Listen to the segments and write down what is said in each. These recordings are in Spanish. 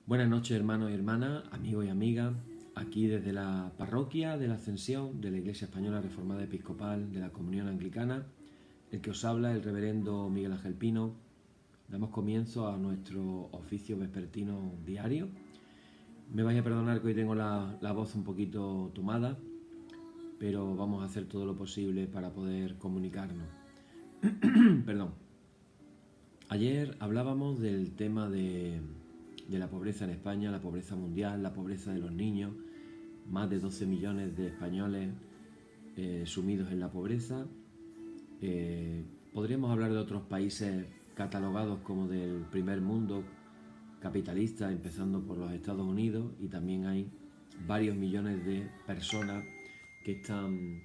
Buenas noches, hermanos y hermanas, amigos y amigas, aquí desde la parroquia de la Ascensión de la Iglesia Española Reformada Episcopal de la Comunión Anglicana, el que os habla el reverendo Miguel Ángel Pino. Damos comienzo a nuestro oficio vespertino diario. Me vais a perdonar que hoy tengo la voz un poquito tomada, pero vamos a hacer todo lo posible para poder comunicarnos. Perdón. Ayer hablábamos del tema de la pobreza en España, la pobreza mundial, la pobreza de los niños, más de 12 millones de españoles sumidos en la pobreza. Podríamos hablar de otros países catalogados como del primer mundo capitalista, empezando por los Estados Unidos, y también hay varios millones de personas que están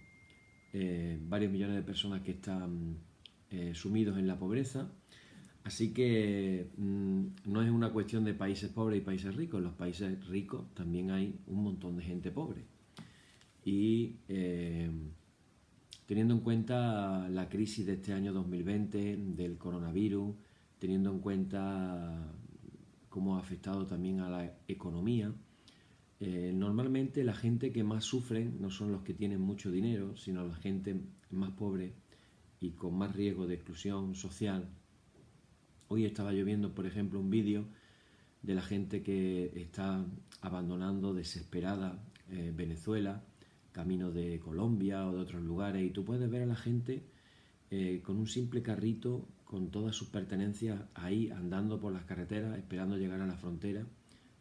sumidos en la pobreza. Así que no es una cuestión de países pobres y países ricos. En los países ricos también hay un montón de gente pobre. Y teniendo en cuenta la crisis de este año 2020, del coronavirus, teniendo en cuenta cómo ha afectado también a la economía, normalmente la gente que más sufre no son los que tienen mucho dinero, sino la gente más pobre y con más riesgo de exclusión social. Hoy estaba yo viendo, por ejemplo, un vídeo de la gente que está abandonando desesperada Venezuela, camino de Colombia o de otros lugares, y tú puedes ver a la gente con un simple carrito, con todas sus pertenencias ahí andando por las carreteras, esperando llegar a la frontera,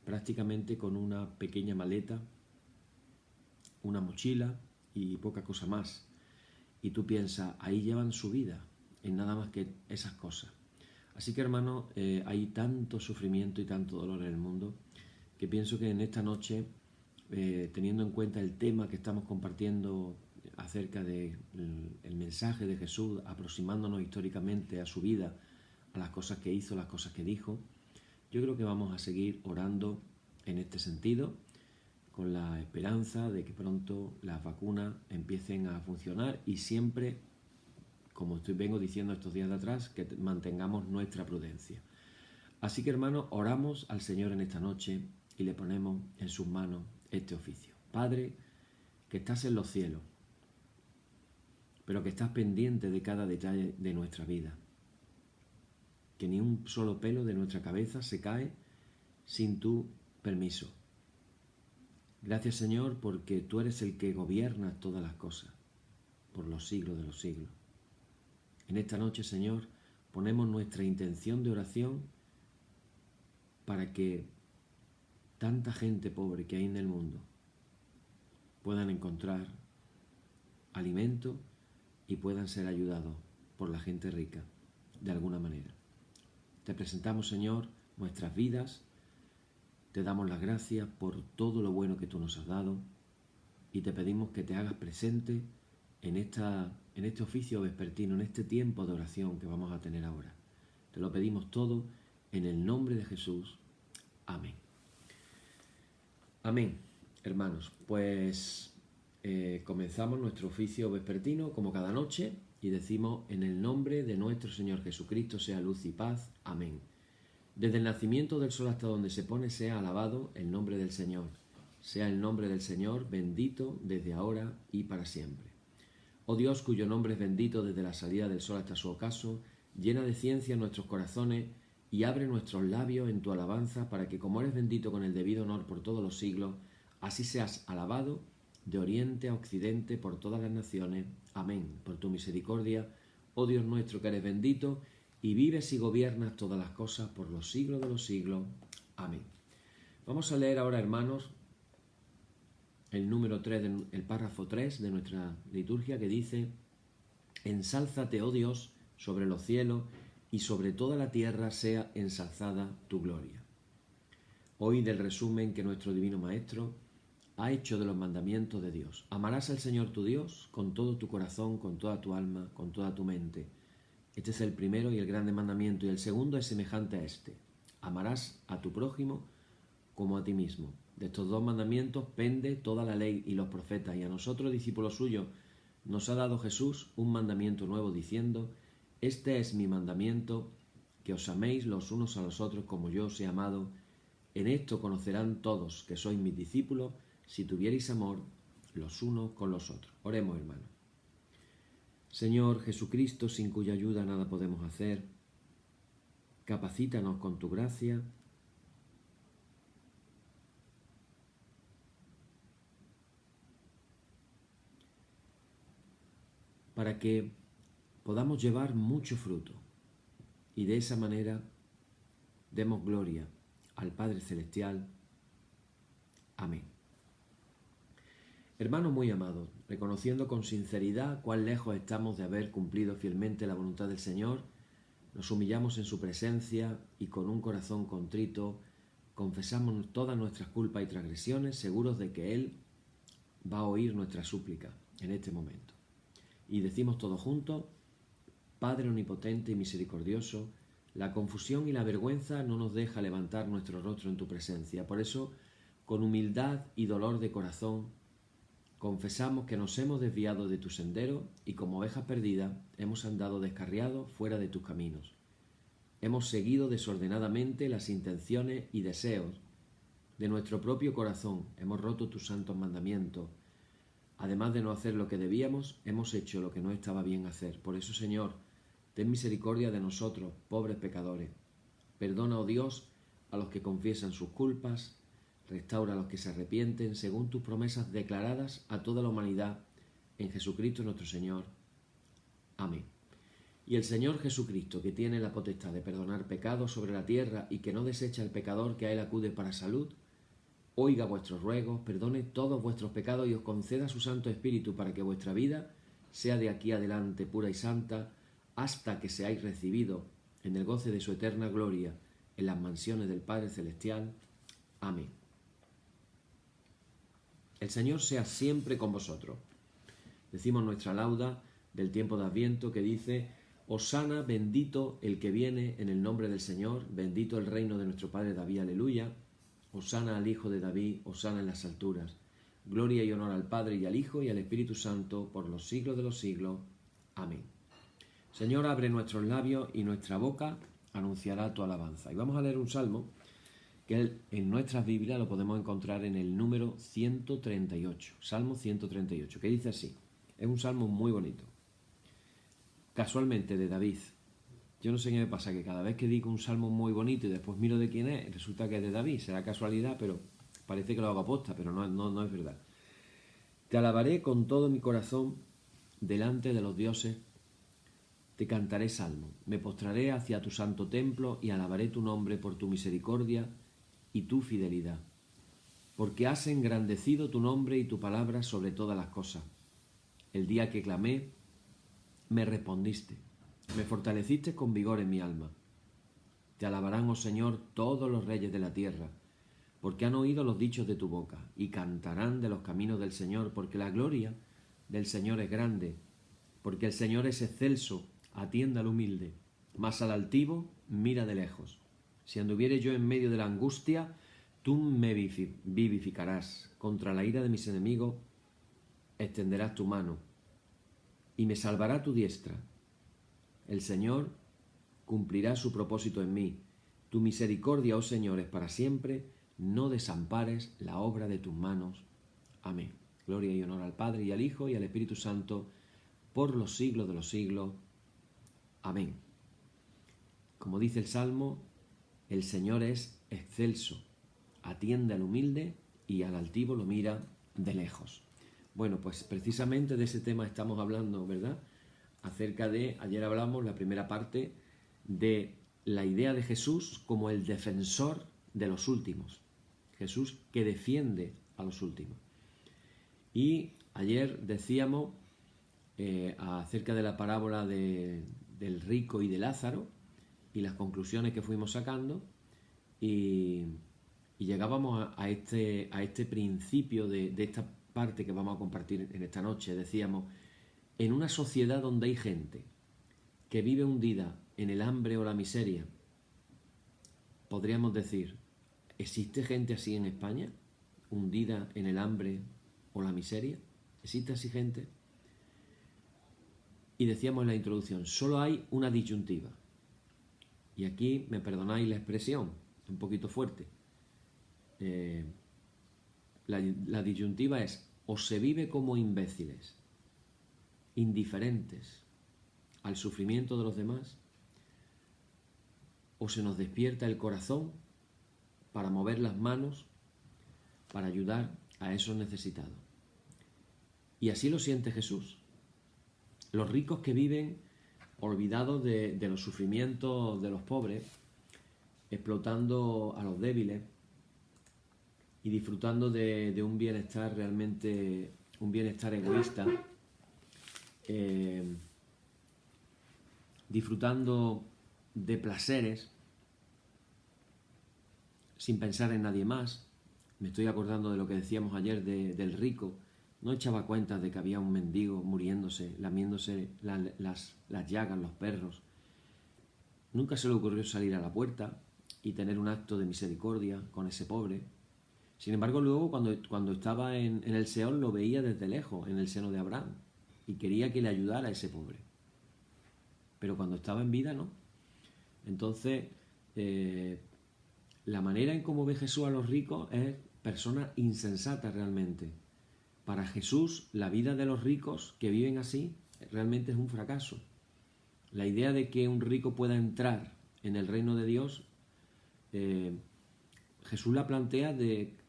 prácticamente con una pequeña maleta, una mochila y poca cosa más. Y tú piensas, ahí llevan su vida, en nada más que esas cosas. Así que, hermanos, hay tanto sufrimiento y tanto dolor en el mundo que pienso que en esta noche, teniendo en cuenta el tema que estamos compartiendo acerca del mensaje de Jesús, aproximándonos históricamente a su vida, a las cosas que hizo, las cosas que dijo, yo creo que vamos a seguir orando en este sentido, con la esperanza de que pronto las vacunas empiecen a funcionar y siempre, como vengo diciendo estos días de atrás, que mantengamos nuestra prudencia. Así que, hermanos, oramos al Señor en esta noche y le ponemos en sus manos este oficio. Padre, que estás en los cielos, pero que estás pendiente de cada detalle de nuestra vida, que ni un solo pelo de nuestra cabeza se cae sin tu permiso. Gracias, Señor, porque tú eres el que gobiernas todas las cosas por los siglos de los siglos. En esta noche, Señor, ponemos nuestra intención de oración para que tanta gente pobre que hay en el mundo puedan encontrar alimento y puedan ser ayudados por la gente rica de alguna manera. Te presentamos, Señor, nuestras vidas, te damos las gracias por todo lo bueno que tú nos has dado y te pedimos que te hagas presente en este oficio vespertino, en este tiempo de oración que vamos a tener ahora. Te lo pedimos todo en el nombre de Jesús. Amén. Amén, hermanos. Pues comenzamos nuestro oficio vespertino como cada noche y decimos: en el nombre de nuestro Señor Jesucristo sea luz y paz. Amén. Desde el nacimiento del sol hasta donde se pone, sea alabado el nombre del Señor. Sea el nombre del Señor bendito desde ahora y para siempre. Oh Dios, cuyo nombre es bendito desde la salida del sol hasta su ocaso, llena de ciencia nuestros corazones y abre nuestros labios en tu alabanza, para que, como eres bendito con el debido honor por todos los siglos, así seas alabado de oriente a occidente por todas las naciones. Amén. Por tu misericordia, oh Dios nuestro, que eres bendito y vives y gobiernas todas las cosas por los siglos de los siglos. Amén. Vamos a leer ahora, hermanos, el número 3, el párrafo 3 de nuestra liturgia, que dice: ensálzate, oh Dios, sobre los cielos, y sobre toda la tierra sea ensalzada tu gloria. Hoy del resumen que nuestro Divino Maestro ha hecho de los mandamientos de Dios. Amarás al Señor tu Dios con todo tu corazón, con toda tu alma, con toda tu mente. Este es el primero y el grande mandamiento, y el segundo es semejante a este: amarás a tu prójimo como a ti mismo. De estos dos mandamientos pende toda la ley y los profetas, y a nosotros, discípulos suyos, nos ha dado Jesús un mandamiento nuevo, diciendo: este es mi mandamiento, que os améis los unos a los otros como yo os he amado, En esto conocerán todos que sois mis discípulos, si tuvierais amor los unos con los otros. Oremos, hermanos. Señor Jesucristo, sin cuya ayuda nada podemos hacer, capacítanos con tu gracia para que podamos llevar mucho fruto y de esa manera demos gloria al Padre Celestial. Amén. Hermanos muy amados, reconociendo con sinceridad cuán lejos estamos de haber cumplido fielmente la voluntad del Señor, nos humillamos en su presencia y con un corazón contrito confesamos todas nuestras culpas y transgresiones, seguros de que Él va a oír nuestra súplica en este momento. Y decimos todos juntos: Padre omnipotente y misericordioso, la confusión y la vergüenza no nos deja levantar nuestro rostro en tu presencia. Por eso, con humildad y dolor de corazón, confesamos que nos hemos desviado de tu sendero y como ovejas perdidas hemos andado descarriados fuera de tus caminos. Hemos seguido desordenadamente las intenciones y deseos de nuestro propio corazón. Hemos roto tus santos mandamientos. Además de no hacer lo que debíamos, hemos hecho lo que no estaba bien hacer. Por eso, Señor, ten misericordia de nosotros, pobres pecadores. Perdona, oh Dios, a los que confiesan sus culpas. Restaura a los que se arrepienten según tus promesas declaradas a toda la humanidad en Jesucristo nuestro Señor. Amén. Y el Señor Jesucristo, que tiene la potestad de perdonar pecados sobre la tierra y que no desecha al pecador que a él acude para salud, oiga vuestros ruegos, perdone todos vuestros pecados y os conceda su Santo Espíritu para que vuestra vida sea de aquí adelante pura y santa, hasta que seáis recibidos en el goce de su eterna gloria en las mansiones del Padre Celestial. Amén. El Señor sea siempre con vosotros. Decimos nuestra lauda del tiempo de Adviento que dice: Hosana, bendito el que viene en el nombre del Señor, bendito el reino de nuestro Padre David, aleluya. Hosana al Hijo de David, hosana en las alturas. Gloria y honor al Padre y al Hijo y al Espíritu Santo por los siglos de los siglos. Amén. Señor, abre nuestros labios y nuestra boca anunciará tu alabanza. Y vamos a leer un salmo que en nuestras Biblias lo podemos encontrar en el número 138, Salmo 138, que dice así. Es un salmo muy bonito. Casualmente de David. Yo no sé qué me pasa, que cada vez que digo un salmo muy bonito y después miro de quién es, resulta que es de David. Será casualidad, pero parece que lo hago aposta, pero no es verdad. Te alabaré con todo mi corazón delante de los dioses. Te cantaré salmo. Me postraré hacia tu santo templo y alabaré tu nombre por tu misericordia y tu fidelidad. Porque has engrandecido tu nombre y tu palabra sobre todas las cosas. El día que clamé, me respondiste. Me fortaleciste con vigor en mi alma. Te alabarán, oh Señor, todos los reyes de la tierra, porque han oído los dichos de tu boca, y cantarán de los caminos del Señor, porque la gloria del Señor es grande, porque el Señor es excelso, atiende al humilde, mas al altivo mira de lejos. Si anduviere yo en medio de la angustia, tú me vivificarás. Contra la ira de mis enemigos extenderás tu mano, y me salvará tu diestra. El Señor cumplirá su propósito en mí. Tu misericordia, oh Señor, es para siempre. No desampares la obra de tus manos. Amén. Gloria y honor al Padre y al Hijo y al Espíritu Santo, por los siglos de los siglos. Amén. Como dice el Salmo, el Señor es excelso, atiende al humilde y al altivo lo mira de lejos. Bueno, pues precisamente de ese tema estamos hablando, ¿verdad? Ayer hablamos la primera parte de la idea de Jesús como el defensor de los últimos. Jesús que defiende a los últimos. Y ayer decíamos acerca de la parábola del rico y de Lázaro y las conclusiones que fuimos sacando y llegábamos a este principio de esta parte que vamos a compartir en esta noche. Decíamos, en una sociedad donde hay gente que vive hundida en el hambre o la miseria, podríamos decir, ¿existe gente así en España? ¿Hundida en el hambre o la miseria? ¿Existe así gente? Y decíamos en la introducción, solo hay una disyuntiva. Y aquí me perdonáis la expresión, un poquito fuerte. la disyuntiva es: o se vive como imbéciles, indiferentes al sufrimiento de los demás, o se nos despierta el corazón para mover las manos, para ayudar a esos necesitados. Y así lo siente Jesús. Los ricos que viven olvidados de los sufrimientos de los pobres, explotando a los débiles y disfrutando de un bienestar realmente, un bienestar egoísta, disfrutando de placeres sin pensar en nadie más. Me estoy acordando de lo que decíamos ayer del rico. No echaba cuenta de que había un mendigo muriéndose, lamiéndose las llagas, los perros. Nunca se le ocurrió salir a la puerta y tener un acto de misericordia con ese pobre. Sin embargo, luego cuando estaba en el Seol lo veía desde lejos, en el seno de Abraham, y quería que le ayudara a ese pobre. Pero cuando estaba en vida, no. Entonces, la manera en cómo ve Jesús a los ricos es persona insensata realmente. Para Jesús, la vida de los ricos que viven así realmente es un fracaso. La idea de que un rico pueda entrar en el reino de Dios, Jesús la plantea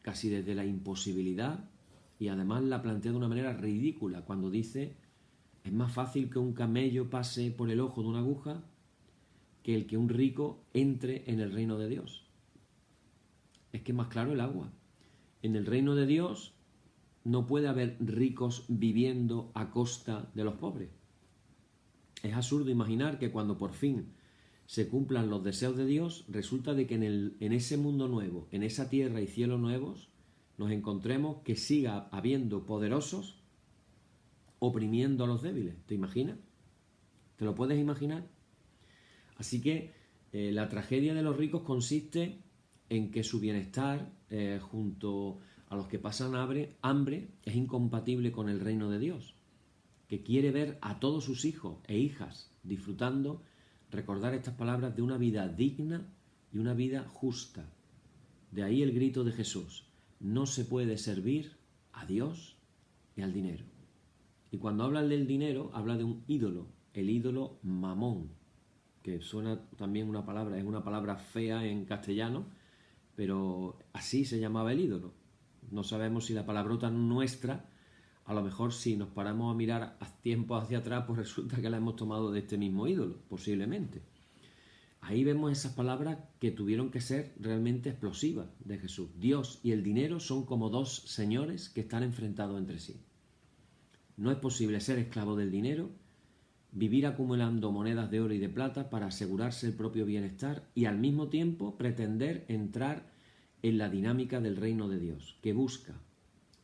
casi desde la imposibilidad, y además la plantea de una manera ridícula cuando dice: es más fácil que un camello pase por el ojo de una aguja que el que un rico entre en el reino de Dios. Es que es más claro el agua. En el reino de Dios no puede haber ricos viviendo a costa de los pobres. Es absurdo imaginar que cuando por fin se cumplan los deseos de Dios, resulta de que en ese mundo nuevo, en esa tierra y cielos nuevos, nos encontremos que siga habiendo poderosos oprimiendo a los débiles. ¿Te imaginas? ¿Te lo puedes imaginar? Así que la tragedia de los ricos consiste en que su bienestar, junto a los que pasan hambre, es incompatible con el reino de Dios, que quiere ver a todos sus hijos e hijas disfrutando, recordar estas palabras, de una vida digna y una vida justa. De ahí el grito de Jesús: no se puede servir a Dios y al dinero. Y cuando habla del dinero, habla de un ídolo, el ídolo Mamón, que suena también es una palabra fea en castellano, pero así se llamaba el ídolo. No sabemos si la palabrota nuestra, a lo mejor si nos paramos a mirar tiempo hacia atrás, pues resulta que la hemos tomado de este mismo ídolo, posiblemente. Ahí vemos esas palabras que tuvieron que ser realmente explosivas de Jesús. Dios y el dinero son como dos señores que están enfrentados entre sí. No es posible ser esclavo del dinero, vivir acumulando monedas de oro y de plata para asegurarse el propio bienestar y al mismo tiempo pretender entrar en la dinámica del reino de Dios, que busca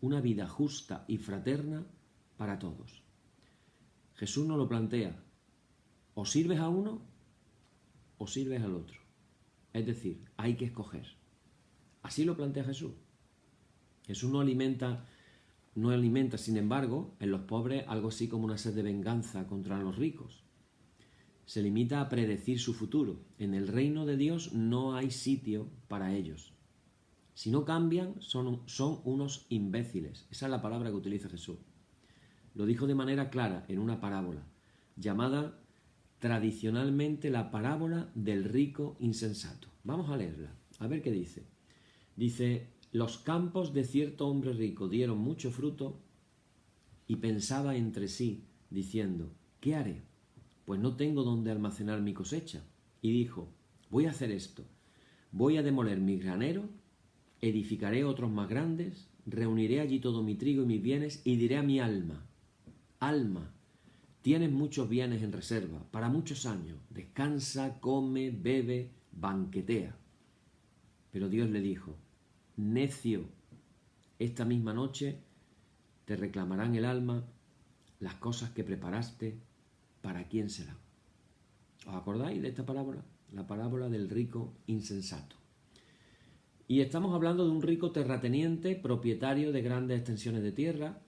una vida justa y fraterna para todos. Jesús nos lo plantea: o sirves a uno o sirves al otro. Es decir, hay que escoger. Así lo plantea Jesús. Jesús no alimenta, sin embargo, en los pobres algo así como una sed de venganza contra los ricos. Se limita a predecir su futuro. En el reino de Dios no hay sitio para ellos. Si no cambian, son unos imbéciles. Esa es la palabra que utiliza Jesús. Lo dijo de manera clara en una parábola, llamada tradicionalmente la parábola del rico insensato. Vamos a leerla, a ver qué dice. Dice: los campos de cierto hombre rico dieron mucho fruto y pensaba entre sí, diciendo: ¿qué haré? Pues no tengo donde almacenar mi cosecha. Y dijo: voy a hacer esto, voy a demoler mi granero, edificaré otros más grandes, reuniré allí todo mi trigo y mis bienes y diré a mi alma: alma, tienes muchos bienes en reserva para muchos años, descansa, come, bebe, banquetea. Pero Dios le dijo: necio, esta misma noche te reclamarán el alma las cosas que preparaste. ¿Para quién será? ¿Os acordáis de esta parábola? La parábola del rico insensato. Y estamos hablando de un rico terrateniente, propietario de grandes extensiones de tierra,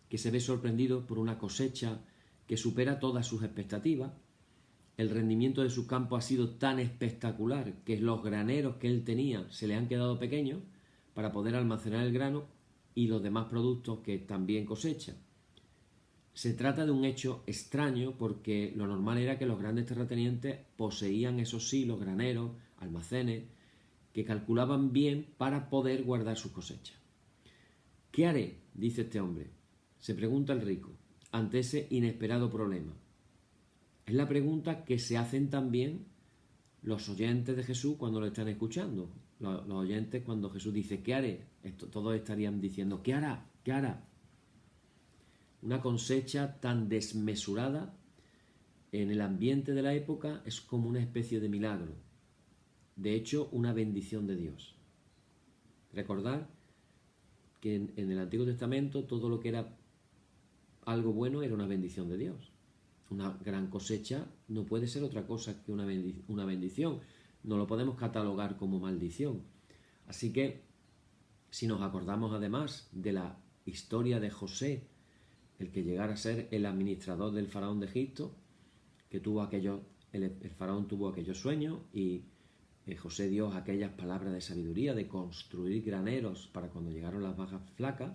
que se ve sorprendido por una cosecha que supera todas sus expectativas. El rendimiento de su campo ha sido tan espectacular que los graneros que él tenía se le han quedado pequeños, para poder almacenar el grano y los demás productos que también cosechan. Se trata de un hecho extraño porque lo normal era que los grandes terratenientes poseían, eso sí, los graneros, almacenes, que calculaban bien para poder guardar sus cosechas. ¿Qué haré?, dice este hombre, se pregunta el rico, ante ese inesperado problema. Es la pregunta que se hacen también los oyentes de Jesús cuando lo están escuchando. Los oyentes cuando Jesús dice, ¿qué haré? Todos estarían diciendo, ¿qué hará? ¿Qué hará? Una cosecha tan desmesurada en el ambiente de la época es como una especie de milagro. De hecho, una bendición de Dios. Recordad que en el Antiguo Testamento todo lo que era algo bueno era una bendición de Dios. Una gran cosecha no puede ser otra cosa que una bendición. No lo podemos catalogar como maldición. Así que, si nos acordamos además de la historia de José, el que llegara a ser el administrador del faraón de Egipto, que tuvo el faraón tuvo aquellos sueños y José dio aquellas palabras de sabiduría de construir graneros para cuando llegaron las vacas flacas,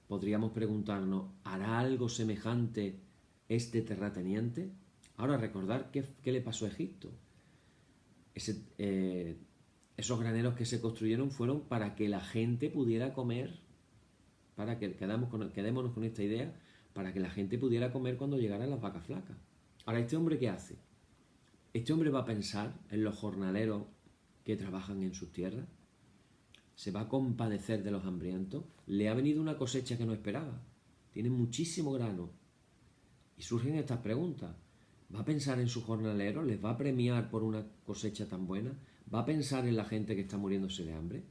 podríamos preguntarnos, ¿hará algo semejante este terrateniente? Ahora recordar qué le pasó a Egipto. Esos graneros que se construyeron fueron para que la gente pudiera comer, para que quedémonos con esta idea, para que la gente pudiera comer cuando llegaran las vacas flacas. Ahora, ¿este hombre qué hace? Este hombre va a pensar en los jornaleros que trabajan en sus tierras, se va a compadecer de los hambrientos, le ha venido una cosecha que no esperaba, tiene muchísimo grano, y surgen estas preguntas. ¿Va a pensar en sus jornaleros? ¿Les va a premiar por una cosecha tan buena? ¿Va a pensar en la gente que está muriéndose de hambre?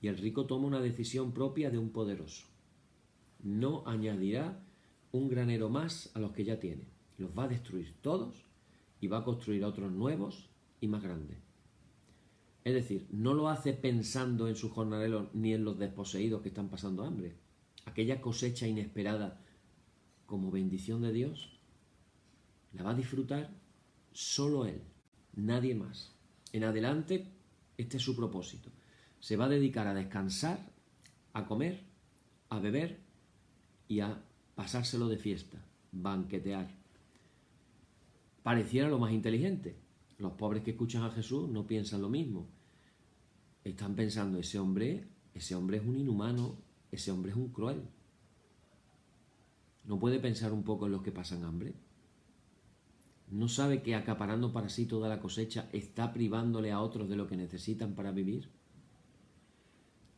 Y el rico toma una decisión propia de un poderoso. No añadirá un granero más a los que ya tiene. Los va a destruir todos y va a construir otros nuevos y más grandes. Es decir, no lo hace pensando en sus jornaleros ni en los desposeídos que están pasando hambre. Aquella cosecha inesperada como bendición de Dios la va a disfrutar solo él, nadie más. En adelante, este es su propósito. Se va a dedicar a descansar, a comer, a beber y a pasárselo de fiesta, banquetear. Pareciera lo más inteligente. Los pobres que escuchan a Jesús no piensan lo mismo. Están pensando, ese hombre es un inhumano, ese hombre es un cruel. ¿No puede pensar un poco en los que pasan hambre? ¿No sabe que acaparando para sí toda la cosecha está privándole a otros de lo que necesitan para vivir?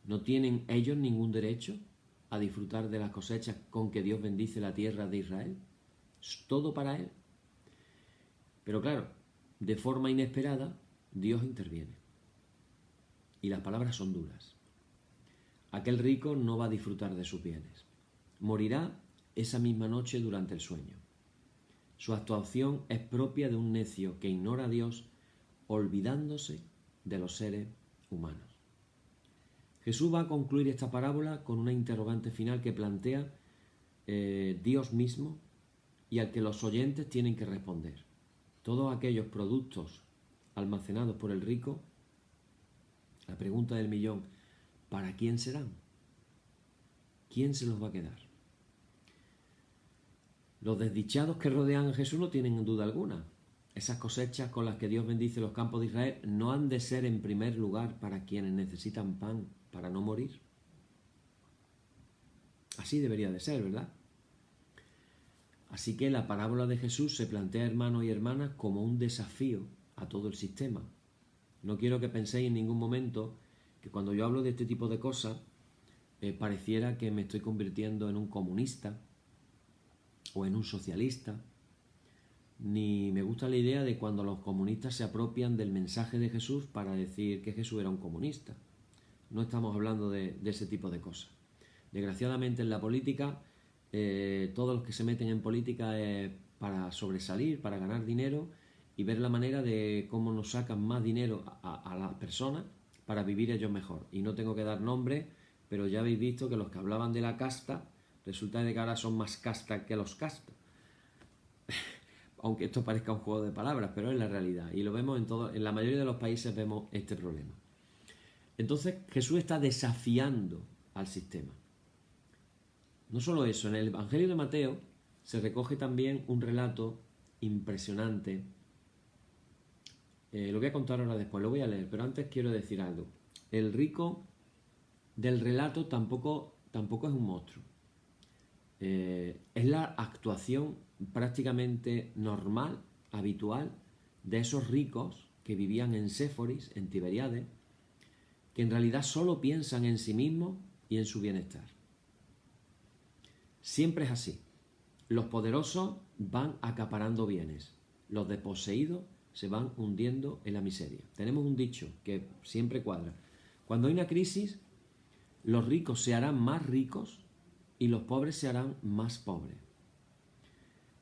¿No tienen ellos ningún derecho a disfrutar de las cosechas con que Dios bendice la tierra de Israel? Es todo para él. Pero claro, de forma inesperada, Dios interviene. Y las palabras son duras. Aquel rico no va a disfrutar de sus bienes. Morirá esa misma noche durante el sueño. Su actuación es propia de un necio que ignora a Dios, olvidándose de los seres humanos. Jesús va a concluir esta parábola con una interrogante final que plantea Dios mismo y al que los oyentes tienen que responder. Todos aquellos productos almacenados por el rico, la pregunta del millón, ¿para quién serán? ¿Quién se los va a quedar? Los desdichados que rodean a Jesús no tienen duda alguna. Esas cosechas con las que Dios bendice los campos de Israel no han de ser en primer lugar para quienes necesitan pan para no morir. Así debería de ser, ¿verdad? Así que la parábola de Jesús se plantea, hermanos y hermanas, como un desafío a todo el sistema. No quiero que penséis en ningún momento que cuando yo hablo de este tipo de cosas pareciera que me estoy convirtiendo en un comunista o en un socialista. Ni me gusta la idea de cuando los comunistas se apropian del mensaje de Jesús para decir que Jesús era un comunista. No estamos hablando de ese tipo de cosas. Desgraciadamente en la política, todos los que se meten en política es para sobresalir, para ganar dinero y ver la manera de cómo nos sacan más dinero a las personas para vivir ellos mejor. Y no tengo que dar nombres, pero ya habéis visto que los que hablaban de la casta, resulta de que ahora son más casta que los castas. Aunque esto parezca un juego de palabras, pero es la realidad. Y lo vemos en la mayoría de los países vemos este problema. Entonces Jesús está desafiando al sistema. No solo eso, en el Evangelio de Mateo se recoge también un relato impresionante. Lo voy a contar ahora después, lo voy a leer, pero antes quiero decir algo. El rico del relato tampoco es un monstruo. Es la actuación prácticamente normal, habitual, de esos ricos que vivían en Séforis, en Tiberíades, que en realidad solo piensan en sí mismos y en su bienestar. Siempre es así. Los poderosos van acaparando bienes, los desposeídos se van hundiendo en la miseria. Tenemos un dicho que siempre cuadra. Cuando hay una crisis, los ricos se harán más ricos y los pobres se harán más pobres.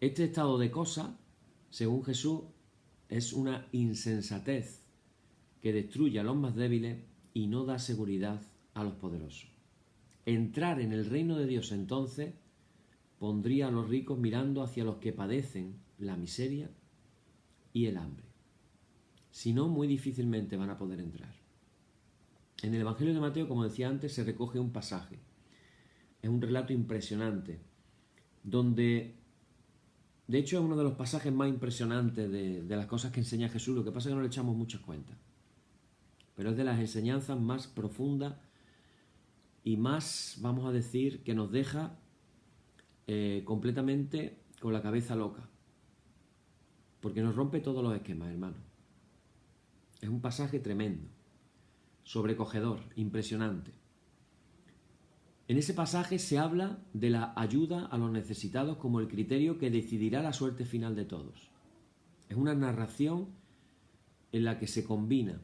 Este estado de cosas, según Jesús, es una insensatez que destruye a los más débiles y no da seguridad a los poderosos. Entrar en el reino de Dios entonces pondría a los ricos mirando hacia los que padecen la miseria y el hambre. Si no, muy difícilmente van a poder entrar. En el Evangelio de Mateo, como decía antes, se recoge un pasaje. Es un relato impresionante, donde, de hecho, es uno de los pasajes más impresionantes de las cosas que enseña Jesús. Lo que pasa es que no le echamos muchas cuentas. Pero es de las enseñanzas más profundas y más, vamos a decir, que nos deja completamente con la cabeza loca. Porque nos rompe todos los esquemas, hermano. Es un pasaje tremendo, sobrecogedor, impresionante. En ese pasaje se habla de la ayuda a los necesitados como el criterio que decidirá la suerte final de todos. Es una narración en la que se combina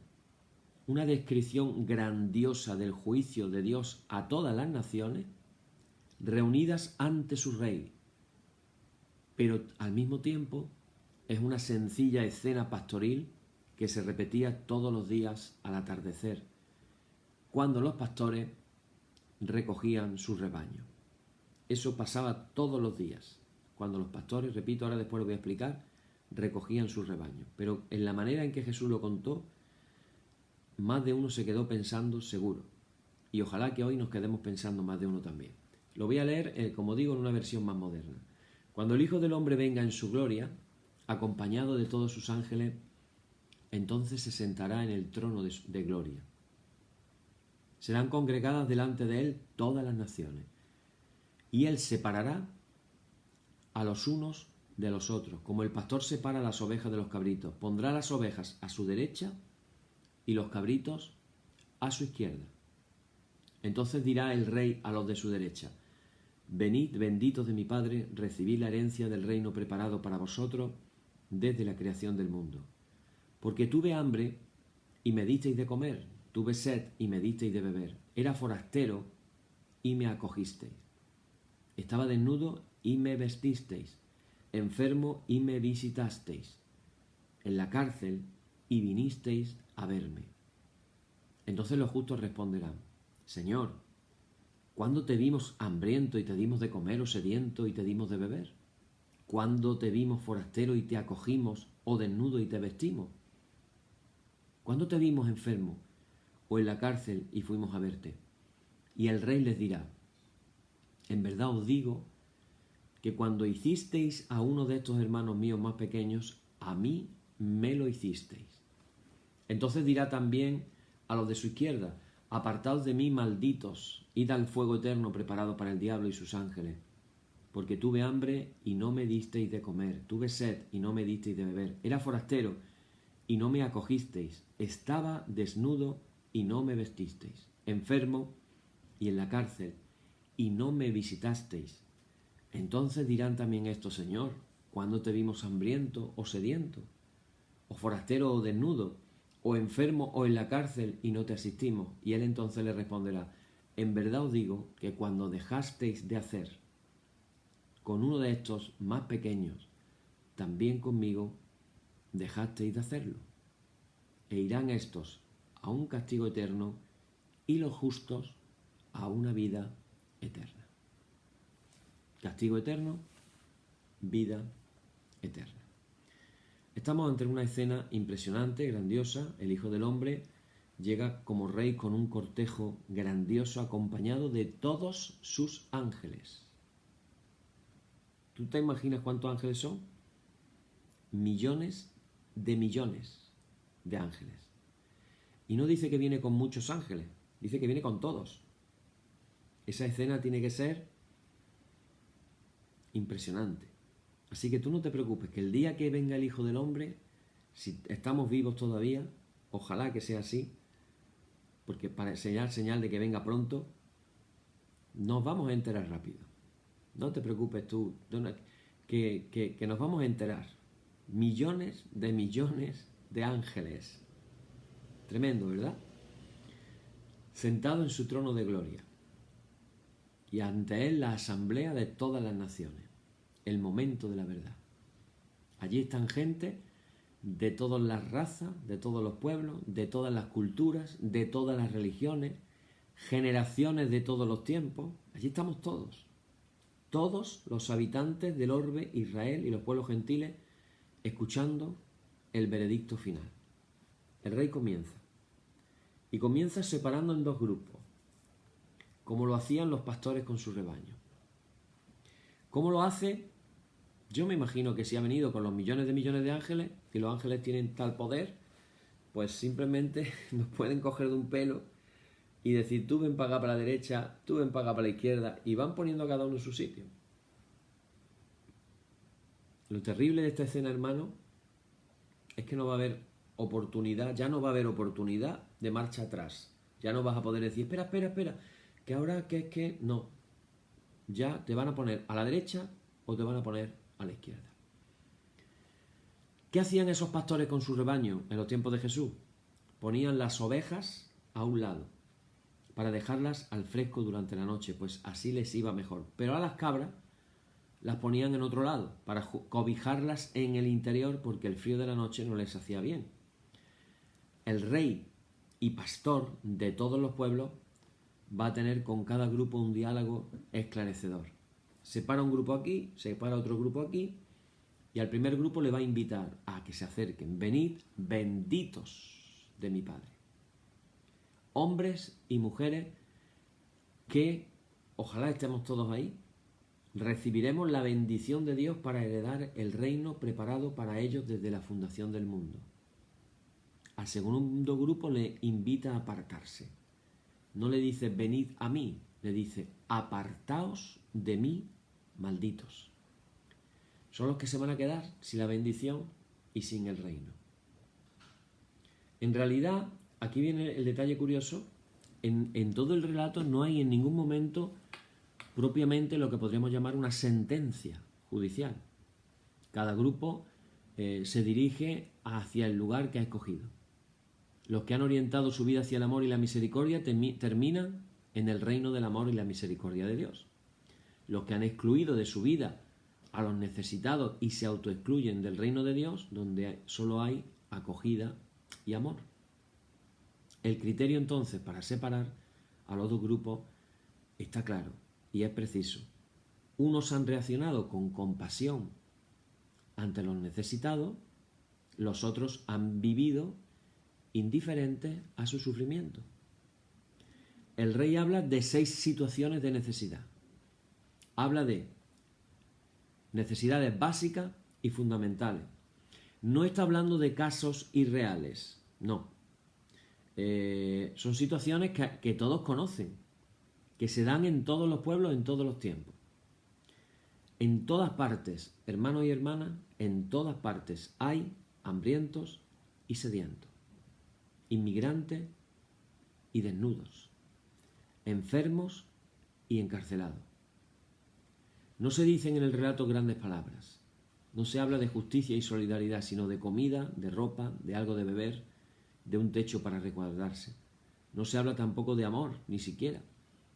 una descripción grandiosa del juicio de Dios a todas las naciones reunidas ante su rey, pero al mismo tiempo es una sencilla escena pastoril que se repetía todos los días al atardecer, cuando los pastores recogían su rebaño. Eso pasaba todos los días, cuando los pastores, repito, ahora después lo voy a explicar, recogían su rebaño. Pero en la manera en que Jesús lo contó, más de uno se quedó pensando seguro. Y ojalá que hoy nos quedemos pensando más de uno también. Lo voy a leer, como digo, en una versión más moderna. Cuando el Hijo del Hombre venga en su gloria, acompañado de todos sus ángeles, entonces se sentará en el trono de gloria. Serán congregadas delante de él todas las naciones, y él separará a los unos de los otros, como el pastor separa las ovejas de los cabritos. Pondrá las ovejas a su derecha y los cabritos a su izquierda. Entonces dirá el rey a los de su derecha: venid, benditos de mi Padre, recibid la herencia del reino preparado para vosotros desde la creación del mundo. Porque tuve hambre y me disteis de comer, tuve sed y me disteis de beber, era forastero y me acogisteis, estaba desnudo y me vestisteis, enfermo y me visitasteis, en la cárcel y vinisteis a verme. Entonces los justos responderán: Señor, ¿cuándo te vimos hambriento y te dimos de comer, o sediento y te dimos de beber? ¿Cuándo te vimos forastero y te acogimos, o desnudo y te vestimos? ¿Cuándo te vimos enfermo o en la cárcel y fuimos a verte? Y el rey les dirá: en verdad os digo que cuando hicisteis a uno de estos hermanos míos más pequeños, a mí me lo hicisteis. Entonces dirá también a los de su izquierda: apartaos de mí, malditos, id al fuego eterno preparado para el diablo y sus ángeles. Porque tuve hambre y no me disteis de comer, tuve sed y no me disteis de beber, era forastero y no me acogisteis, estaba desnudo y no me vestisteis, enfermo y en la cárcel y no me visitasteis. Entonces dirán también estos: Señor, ¿cuándo te vimos hambriento o sediento, o forastero o desnudo, o enfermo o en la cárcel y no te asistimos? Y él entonces le responderá: en verdad os digo que cuando dejasteis de hacer con uno de estos más pequeños, también conmigo dejasteis de hacerlo. E irán estos a un castigo eterno y los justos a una vida eterna. Castigo eterno, vida eterna. Estamos ante una escena impresionante, grandiosa. El Hijo del Hombre llega como rey con un cortejo grandioso acompañado de todos sus ángeles. ¿Tú te imaginas cuántos ángeles son? Millones de ángeles. Y no dice que viene con muchos ángeles, dice que viene con todos. Esa escena tiene que ser impresionante. Así que tú no te preocupes, que el día que venga el Hijo del Hombre, si estamos vivos todavía, ojalá que sea así, porque para señal de que venga pronto, nos vamos a enterar rápido. No te preocupes tú, que nos vamos a enterar. Millones de ángeles. Tremendo, ¿verdad? Sentado en su trono de gloria. Y ante él la asamblea de todas las naciones. El momento de la verdad. Allí están gente de todas las razas, de todos los pueblos, de todas las culturas, de todas las religiones, generaciones de todos los tiempos. Allí estamos todos. Todos los habitantes del orbe Israel y los pueblos gentiles escuchando el veredicto final. El rey comienza. Y comienza separando en dos grupos, como lo hacían los pastores con su rebaño. ¿Cómo lo hace? Yo me imagino que si ha venido con los millones de ángeles, y los ángeles tienen tal poder, pues simplemente nos pueden coger de un pelo y decir, tú ven para acá para la derecha, tú ven para acá para la izquierda, y van poniendo a cada uno en su sitio. Lo terrible de esta escena, hermano, es que no va a haber oportunidad, ya no va a haber oportunidad de marcha atrás. Ya no vas a poder decir, espera, que ahora que es que... No, ya te van a poner a la derecha o te van a poner a la izquierda. ¿Qué hacían esos pastores con su rebaño en los tiempos de Jesús? Ponían las ovejas a un lado para dejarlas al fresco durante la noche, pues así les iba mejor. Pero a las cabras las ponían en otro lado para cobijarlas en el interior porque el frío de la noche no les hacía bien. El rey y pastor de todos los pueblos va a tener con cada grupo un diálogo esclarecedor. Separa un grupo aquí, separa otro grupo aquí, y al primer grupo le va a invitar a que se acerquen. Venid, benditos de mi Padre. Hombres y mujeres que, ojalá estemos todos ahí, recibiremos la bendición de Dios para heredar el reino preparado para ellos desde la fundación del mundo. Al segundo grupo le invita a apartarse. No le dice venid a mí, le dice apartaos de mí, malditos. Son los que se van a quedar sin la bendición y sin el reino. En realidad, aquí viene el detalle curioso, en todo el relato no hay en ningún momento propiamente lo que podríamos llamar una sentencia judicial. Cada grupo se dirige hacia el lugar que ha escogido. Los que han orientado su vida hacia el amor y la misericordia terminan en el reino del amor y la misericordia de Dios. Los que han excluido de su vida a los necesitados y se autoexcluyen del reino de Dios, donde solo hay acogida y amor. El criterio entonces para separar a los dos grupos está claro y es preciso. Unos han reaccionado con compasión ante los necesitados, los otros han vivido indiferentes a su sufrimiento. El rey habla de 6 situaciones de necesidad. Habla de necesidades básicas y fundamentales. No está hablando de casos irreales, no. Son situaciones que todos conocen, que se dan en todos los pueblos, en todos los tiempos. En todas partes, hermanos y hermanas, en todas partes hay hambrientos y sedientos, inmigrantes y desnudos, enfermos y encarcelados. No se dicen en el relato grandes palabras. No se habla de justicia y solidaridad, sino de comida, de ropa, de algo de beber, de un techo para resguardarse. No se habla tampoco de amor, ni siquiera,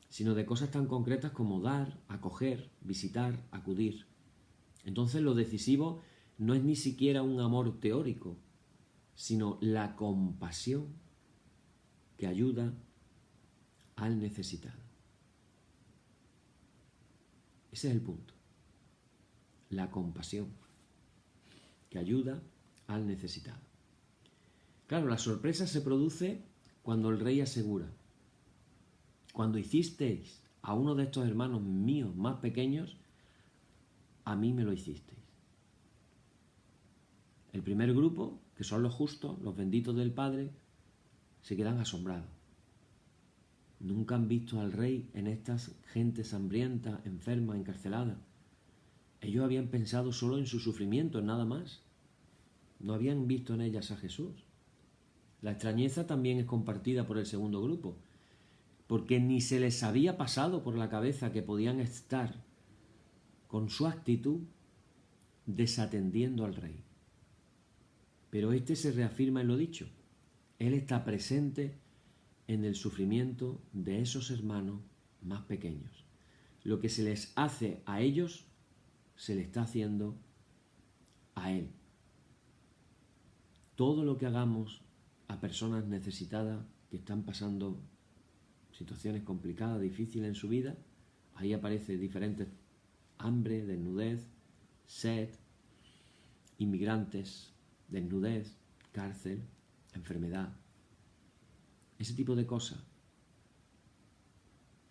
sino de cosas tan concretas como dar, acoger, visitar, acudir. Entonces lo decisivo no es ni siquiera un amor teórico, sino la compasión que ayuda al necesitado. Ese es el punto. La compasión que ayuda al necesitado. Claro, la sorpresa se produce cuando el rey asegura: cuando hicisteis a uno de estos hermanos míos más pequeños, a mí me lo hicisteis. El primer grupo, que son los justos, los benditos del Padre, se quedan asombrados. Nunca han visto al rey en estas gentes hambrientas, enfermas, encarceladas. Ellos habían pensado solo en su sufrimiento, en nada más. No habían visto en ellas a Jesús. La extrañeza también es compartida por el segundo grupo, porque ni se les había pasado por la cabeza que podían estar, con su actitud, desatendiendo al rey. Pero este se reafirma en lo dicho. Él está presente en el sufrimiento de esos hermanos más pequeños. Lo que se les hace a ellos, se le está haciendo a él. Todo lo que hagamos a personas necesitadas que están pasando situaciones complicadas, difíciles en su vida, ahí aparece diferentes: hambre, desnudez, sed, inmigrantes, desnudez, cárcel, enfermedad. Ese tipo de cosas,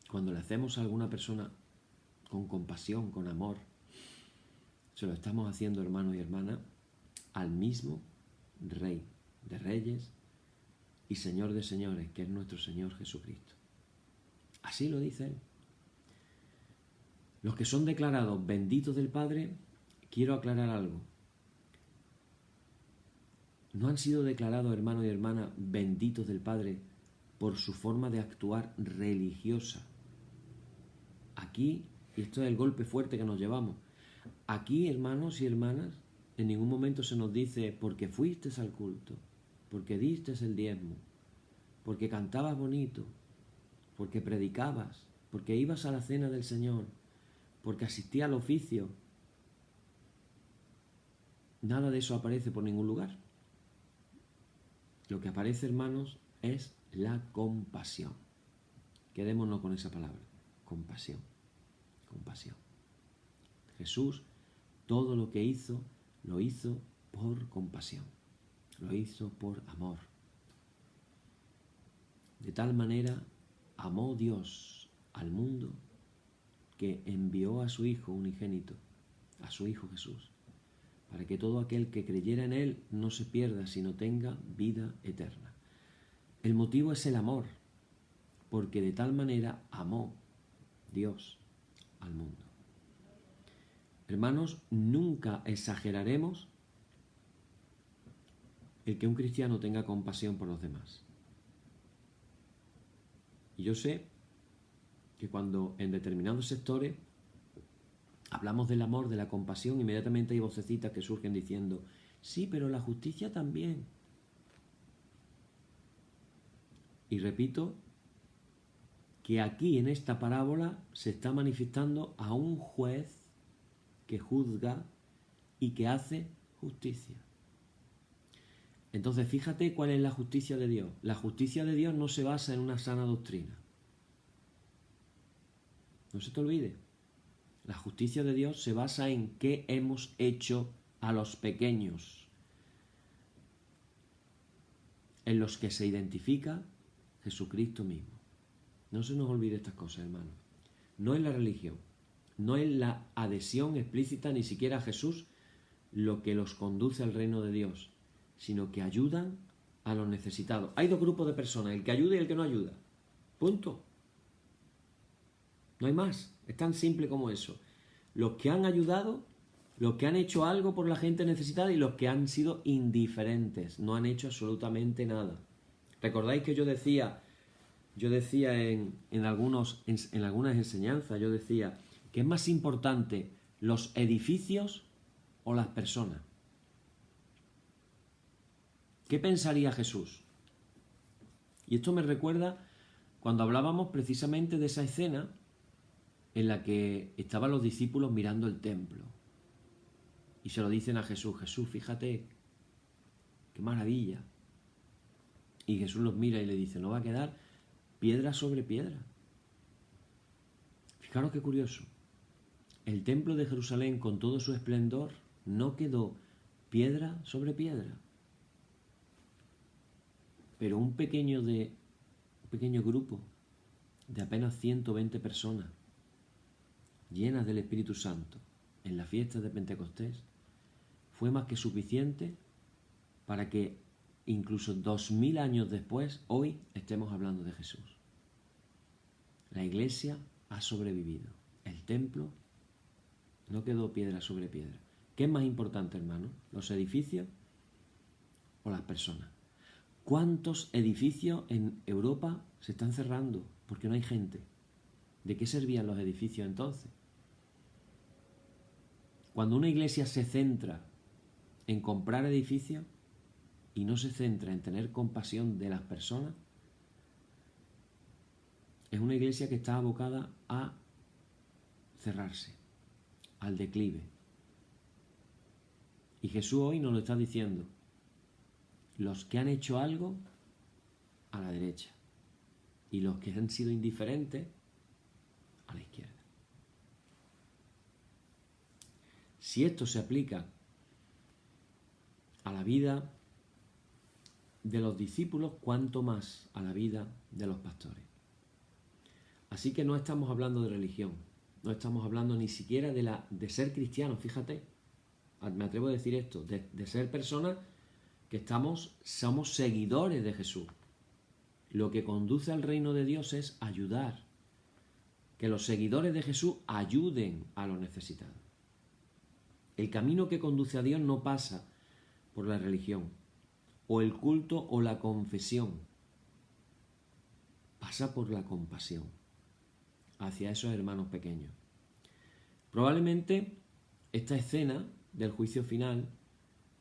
cuando le hacemos a alguna persona con compasión, con amor, se lo estamos haciendo, hermanos y hermanas, al mismo Rey de Reyes y Señor de Señores, que es nuestro Señor Jesucristo. Así lo dice Él. Los que son declarados benditos del Padre, quiero aclarar algo. No han sido declarados, hermanos y hermanas, benditos del Padre por su forma de actuar religiosa. Aquí, y esto es el golpe fuerte que nos llevamos, aquí, hermanos y hermanas, en ningún momento se nos dice: porque fuiste al culto, porque diste el diezmo, porque cantabas bonito, porque predicabas, porque ibas a la cena del Señor, porque asistías al oficio. Nada de eso aparece por ningún lugar. Lo que aparece, hermanos, es la compasión. Quedémonos con esa palabra: compasión. Compasión. Jesús, todo lo que hizo, lo hizo por compasión. Lo hizo por amor. De tal manera amó Dios al mundo que envió a su Hijo unigénito, a su Hijo Jesús, para que todo aquel que creyera en Él no se pierda, sino tenga vida eterna. El motivo es el amor, porque de tal manera amó Dios al mundo. Hermanos, nunca exageraremos el que un cristiano tenga compasión por los demás. Y yo sé que cuando en determinados sectores hablamos del amor, de la compasión, inmediatamente hay vocecitas que surgen diciendo: sí, pero la justicia también. Y repito que aquí en esta parábola se está manifestando a un juez que juzga y que hace justicia. Entonces, fíjate cuál es la justicia de Dios. La justicia de Dios no se basa en una sana doctrina. No se te olvide. La justicia de Dios se basa en qué hemos hecho a los pequeños, en los que se identifica Jesucristo mismo. No se nos olvide estas cosas, hermanos. No es la religión, no es la adhesión explícita ni siquiera a Jesús lo que los conduce al reino de Dios, sino que ayudan a los necesitados. Hay dos grupos de personas: el que ayuda y el que no ayuda. Punto. No hay más. Es tan simple como eso. Los que han ayudado, los que han hecho algo por la gente necesitada, y los que han sido indiferentes, no han hecho absolutamente nada. ¿Recordáis que yo decía en algunas enseñanzas, yo decía que es más importante los edificios o las personas? ¿Qué pensaría Jesús? Y esto me recuerda cuando hablábamos precisamente de esa escena en la que estaban los discípulos mirando el templo y se lo dicen a Jesús: Jesús, fíjate, qué maravilla. Y Jesús los mira y le dice: no va a quedar piedra sobre piedra. Fijaros qué curioso. El templo de Jerusalén, con todo su esplendor, no quedó piedra sobre piedra. Pero un pequeño de pequeño grupo de apenas 120 personas, llenas del Espíritu Santo, en la fiesta de Pentecostés, fue más que suficiente para que incluso 2000 años después, hoy estemos hablando de Jesús. La iglesia ha sobrevivido. El templo no quedó piedra sobre piedra. ¿Qué es más importante, hermano? ¿Los edificios o las personas? ¿Cuántos edificios en Europa se están cerrando porque no hay gente? ¿De qué servían los edificios entonces? Cuando una iglesia se centra en comprar edificios y no se centra en tener compasión de las personas, es una iglesia que está abocada a cerrarse, al declive. Y Jesús hoy nos lo está diciendo. Los que han hecho algo, a la derecha. Y los que han sido indiferentes, a la izquierda. Si esto se aplica a la vida de los discípulos, cuánto más a la vida de los pastores. Así que no estamos hablando de religión, no estamos hablando ni siquiera de ser cristianos, fíjate, me atrevo a decir esto, de ser personas que somos seguidores de Jesús. Lo que conduce al reino de Dios es ayudar, que los seguidores de Jesús ayuden a los necesitados. El camino que conduce a Dios no pasa por la religión, o el culto o la confesión, pasa por la compasión hacia esos hermanos pequeños. Probablemente esta escena del juicio final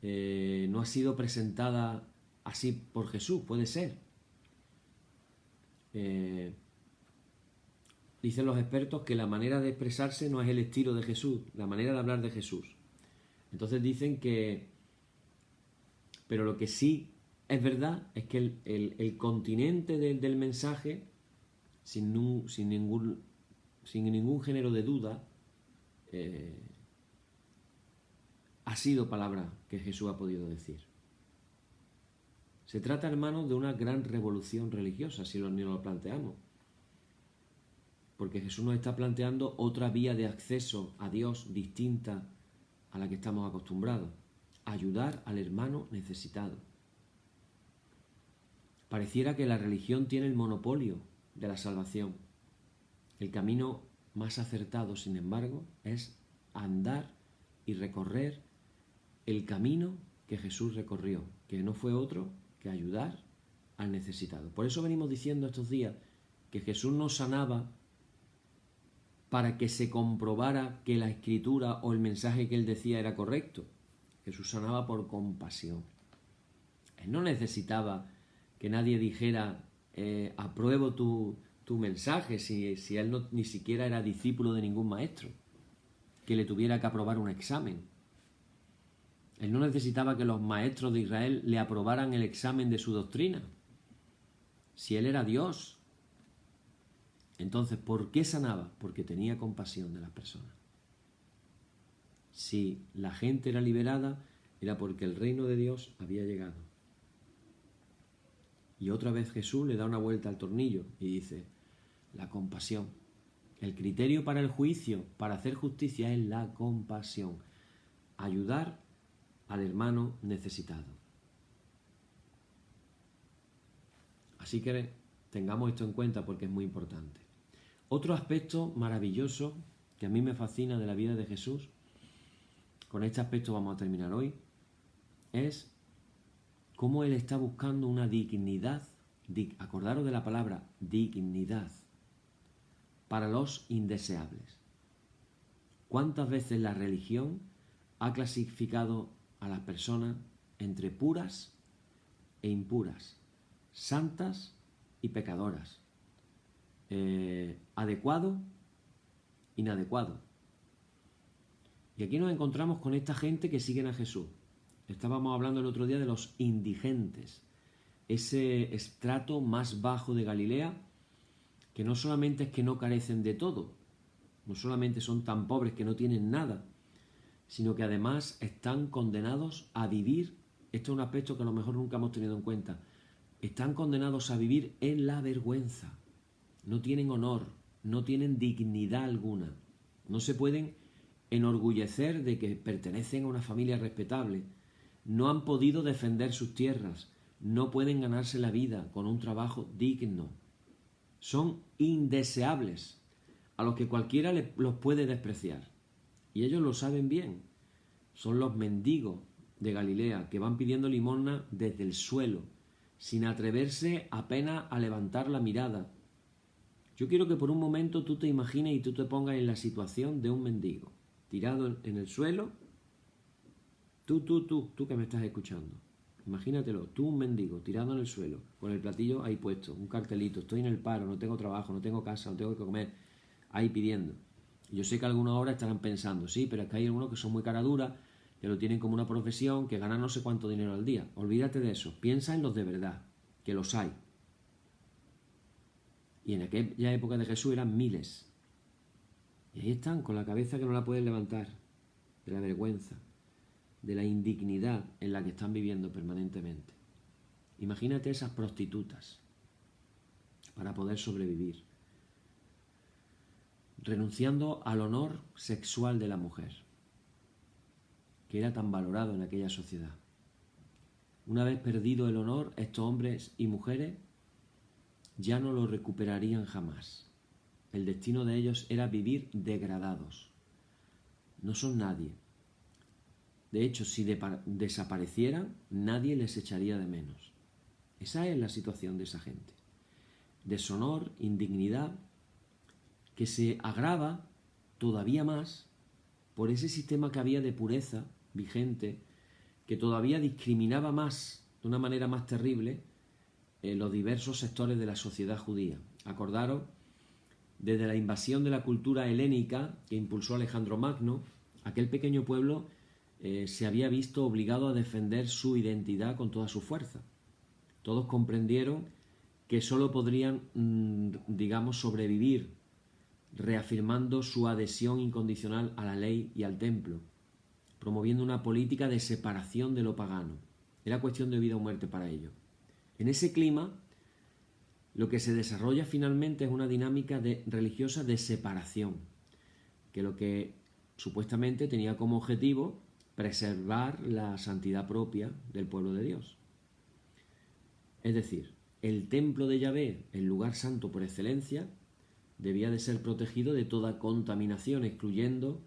no ha sido presentada así por Jesús, puede ser. Dicen los expertos que la manera de expresarse no es el estilo de Jesús, la manera de hablar de Jesús. Entonces dicen que... Pero lo que sí es verdad es que el continente del mensaje, sin ningún género de duda, ha sido palabra que Jesús ha podido decir. Se trata, hermanos, de una gran revolución religiosa, si ni lo planteamos. Porque Jesús nos está planteando otra vía de acceso a Dios distinta a la que estamos acostumbrados. Ayudar al hermano necesitado. Pareciera que la religión tiene el monopolio de la salvación. El camino más acertado, sin embargo, es andar y recorrer el camino que Jesús recorrió, que no fue otro que ayudar al necesitado. Por eso venimos diciendo estos días que Jesús no sanaba para que se comprobara que la escritura o el mensaje que él decía era correcto. Jesús sanaba por compasión. Él no necesitaba que nadie dijera apruebo tu mensaje si él ni siquiera era discípulo de ningún maestro que le tuviera que aprobar un examen. Él no necesitaba que los maestros de Israel le aprobaran el examen de su doctrina. Si él era Dios. Entonces, ¿por qué sanaba? Porque tenía compasión de las personas. Si la gente era liberada, era porque el reino de Dios había llegado. Y otra vez Jesús le da una vuelta al tornillo y dice, la compasión. El criterio para el juicio, para hacer justicia, es la compasión. Ayudar al hermano necesitado. Así que tengamos esto en cuenta porque es muy importante. Otro aspecto maravilloso que a mí me fascina de la vida de Jesús, con este aspecto vamos a terminar hoy, es cómo Él está buscando una dignidad, acordaros de la palabra dignidad, para los indeseables. ¿Cuántas veces la religión ha clasificado a las personas entre puras e impuras, santas y pecadoras, adecuado, inadecuado? Y aquí nos encontramos con esta gente que siguen a Jesús. Estábamos hablando el otro día de los indigentes, ese estrato más bajo de Galilea, que no solamente es que no carecen de todo, no solamente son tan pobres que no tienen nada, sino que además están condenados a vivir, esto es un aspecto que a lo mejor nunca hemos tenido en cuenta, están condenados a vivir en la vergüenza. No tienen honor, no tienen dignidad alguna. No se pueden enorgullecer de que pertenecen a una familia respetable. No han podido defender sus tierras. No pueden ganarse la vida con un trabajo digno. Son indeseables, a los que cualquiera los puede despreciar. Y ellos lo saben bien. Son los mendigos de Galilea que van pidiendo limosna desde el suelo, sin atreverse apenas a levantar la mirada. Yo quiero que por un momento tú te imagines y tú te pongas en la situación de un mendigo, tirado en el suelo. Tú que me estás escuchando. Imagínatelo, tú un mendigo, tirado en el suelo, con el platillo ahí puesto, un cartelito, estoy en el paro, no tengo trabajo, no tengo casa, no tengo que comer, ahí pidiendo. Y yo sé que algunos ahora estarán pensando, sí, pero es que hay algunos que son muy caraduras, que lo tienen como una profesión, que ganan no sé cuánto dinero al día. Olvídate de eso, piensa en los de verdad, que los hay. Y en aquella época de Jesús eran miles. Y ahí están, con la cabeza que no la pueden levantar, de la vergüenza, de la indignidad en la que están viviendo permanentemente. Imagínate esas prostitutas para poder sobrevivir, renunciando al honor sexual de la mujer, que era tan valorado en aquella sociedad. Una vez perdido el honor, estos hombres y mujeres ya no lo recuperarían jamás. El destino de ellos era vivir degradados. No son nadie. De hecho, si desaparecieran, nadie les echaría de menos. Esa es la situación de esa gente. Deshonor, indignidad, que se agrava todavía más por ese sistema que había de pureza vigente, que todavía discriminaba más, de una manera más terrible, los diversos sectores de la sociedad judía. Acordaros, desde la invasión de la cultura helénica que impulsó Alejandro Magno, aquel pequeño pueblo se había visto obligado a defender su identidad con toda su fuerza. Todos comprendieron que sólo podrían, sobrevivir reafirmando su adhesión incondicional a la ley y al templo, promoviendo una política de separación de lo pagano. Era cuestión de vida o muerte para ellos. En ese clima, lo que se desarrolla finalmente es una dinámica religiosa de separación, que lo que supuestamente tenía como objetivo preservar la santidad propia del pueblo de Dios. Es decir, el templo de Yahvé, el lugar santo por excelencia, debía de ser protegido de toda contaminación, excluyendo